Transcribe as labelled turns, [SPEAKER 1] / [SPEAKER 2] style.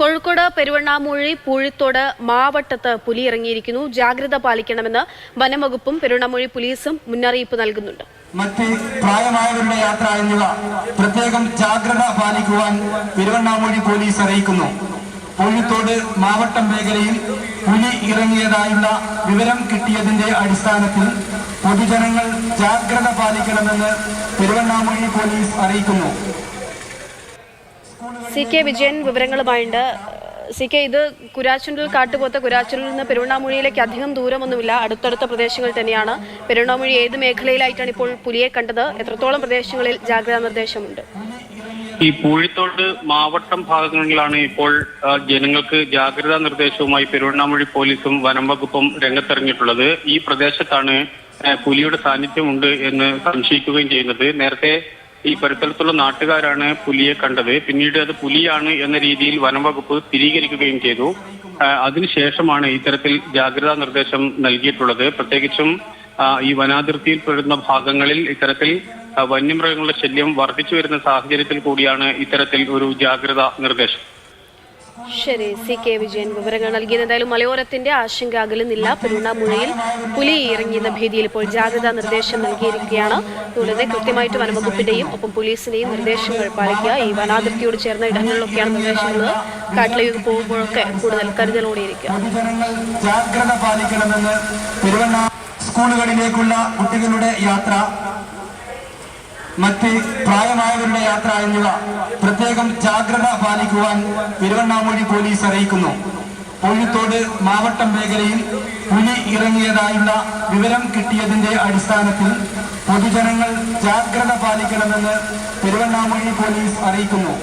[SPEAKER 1] കോഴിക്കോട് പെരുവണ്ണാമൂഴി പൂഴിത്തോട് മാവട്ടത്ത് പുലി ഇറങ്ങിയിരിക്കുന്നു. ജാഗ്രത പാലിക്കണമെന്ന് വനംവകുപ്പും പെരുവണ്ണാമൂഴി പോലീസും മുന്നറിയിപ്പ് നൽകുന്നുണ്ട്.
[SPEAKER 2] മറ്റ് പ്രായമായവരുടെ യാത്ര എന്നിവ പ്രത്യേകം ജാഗ്രത പാലിക്കുവാൻ പെരുവണ്ണാമൂഴി പോലീസ് അറിയിക്കുന്നു. പൂഴിത്തോട് മാവട്ടം മേഖലയിൽ പുലി ഇറങ്ങിയതായുള്ള വിവരം കിട്ടിയതിന്റെ അടിസ്ഥാനത്തിൽ പൊതുജനങ്ങൾ ജാഗ്രത പാലിക്കണമെന്ന് പെരുവണ്ണാമൂഴി പോലീസ് അറിയിക്കുന്നു.
[SPEAKER 1] CK വിജയൻ വിവരങ്ങളുമായുണ്ട്. CK, ഇത് കുരാച്ചുണ്ടിൽ കാട്ടുപോത്ത കുരാച്ചുണ്ടിൽ നിന്ന് പെരുവണ്ണാമൂഴിയിലേക്ക് അധികം ദൂരമൊന്നുമില്ല, അടുത്തടുത്ത പ്രദേശങ്ങൾ തന്നെയാണ്. പെരുവണ്ണാമൂഴി ഏത് മേഖലയിലായിട്ടാണ് ഇപ്പോൾ പുലിയെ കണ്ടത്? എത്രത്തോളം പ്രദേശങ്ങളിൽ ജാഗ്രതാ നിർദ്ദേശമുണ്ട്?
[SPEAKER 3] ഈ പൂഴിത്തോട് മാവട്ടം ഭാഗങ്ങളിലാണ് ഇപ്പോൾ ജനങ്ങൾക്ക് ജാഗ്രതാ നിർദ്ദേശവുമായി പെരുവണ്ണാമൂഴി പോലീസും വനം വകുപ്പും രംഗത്തിറങ്ങിയിട്ടുള്ളത്. ഈ പ്രദേശത്താണ് പുലിയുടെ സാന്നിധ്യമുണ്ട് എന്ന് സംശയിക്കുകയും ചെയ്യുന്നത്. നേരത്തെ ഈ പരിസരത്തുള്ള നാട്ടുകാരാണ് പുലിയെ കണ്ടത്. പിന്നീട് അത് പുലിയാണ് എന്ന രീതിയിൽ വനം വകുപ്പ് സ്ഥിരീകരിക്കുകയും ചെയ്തു. അതിനുശേഷമാണ് ഇത്തരത്തിൽ ജാഗ്രതാ നിർദ്ദേശം നൽകിയിട്ടുള്ളത്. പ്രത്യേകിച്ചും ഈ വനാതിർത്തിയിൽ പെടുന്ന ഭാഗങ്ങളിൽ ഇത്തരത്തിൽ വന്യമൃഗങ്ങളുടെ ശല്യം വർദ്ധിച്ചു വരുന്ന സാഹചര്യത്തിൽ കൂടിയാണ് ഇത്തരത്തിൽ ഒരു ജാഗ്രതാ നിർദ്ദേശം.
[SPEAKER 1] ശരി, CK വിജയൻ വിവരങ്ങൾ നൽകിയത്. എന്തായാലും മലയോരത്തിന്റെ ആശങ്ക അകലുന്നില്ല. പെരുവണ്ണാമൂഴിയിൽ പുലി ഇറങ്ങിയെന്ന ഭീതിയിൽ ഇപ്പോൾ ജാഗ്രതാ നിർദ്ദേശം നൽകിയിരിക്കുകയാണ്. അതുകൊണ്ട് കൃത്യമായിട്ട് വനംവകുപ്പിന്റെയും ഒപ്പം പോലീസിന്റെയും നിർദ്ദേശങ്ങൾ പാലിക്കുക. ഈ വനാതിർത്തിയോട് ചേർന്ന ഇടങ്ങളിലൊക്കെയാണ് നിർദ്ദേശമുള്ളത്. കാട്ടിലേക്ക് പോകുമ്പോഴൊക്കെ കൂടുതൽ കരുതലോടെയിരിക്കുക.
[SPEAKER 2] ജാഗ്രത പാലിക്കണമെന്ന് സ്കൂളുകളിലേക്കുള്ള കുട്ടികളുടെ യാത്ര, മറ്റ് പ്രായമായവരുടെ യാത്ര എന്നിവ പ്രത്യേകം ജാഗ്രത പാലിക്കുവാൻ പെരുവണ്ണാമൂഴി പോലീസ് അറിയിക്കുന്നു. പൂഴിത്തോട് മാവട്ടം മേഖലയിൽ പുലി ഇറങ്ങിയതായുള്ള വിവരം കിട്ടിയതിന്റെ അടിസ്ഥാനത്തിൽ പൊതുജനങ്ങൾ ജാഗ്രത പാലിക്കണമെന്ന് പെരുവണ്ണാമൂഴി പോലീസ് അറിയിക്കുന്നു.